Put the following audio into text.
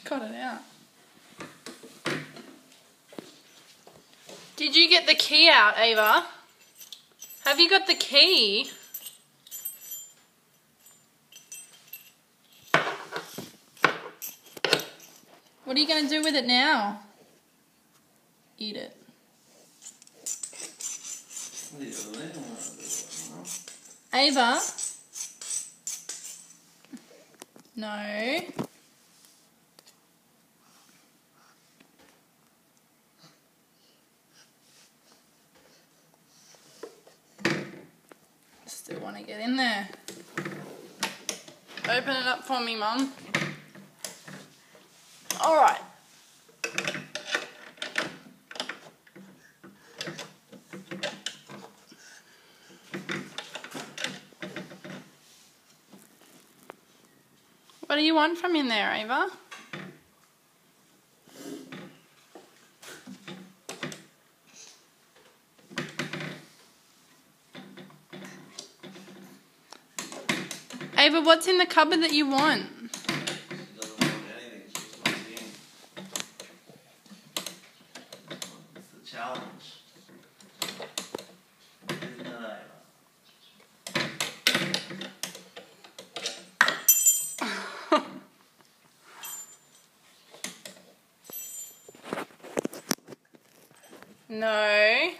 Got it out. Did you get the key out, Ava? Have you got the key? What are you going to do with it now? Eat it. Ava? No. Still want to get in there. Open it up for me, Mum. All right. What do you want from in there, Ava? Ava, what's in the cupboard that you want? She doesn't want anything, she just wants in. It's the challenge. Isn't it, Ava? No.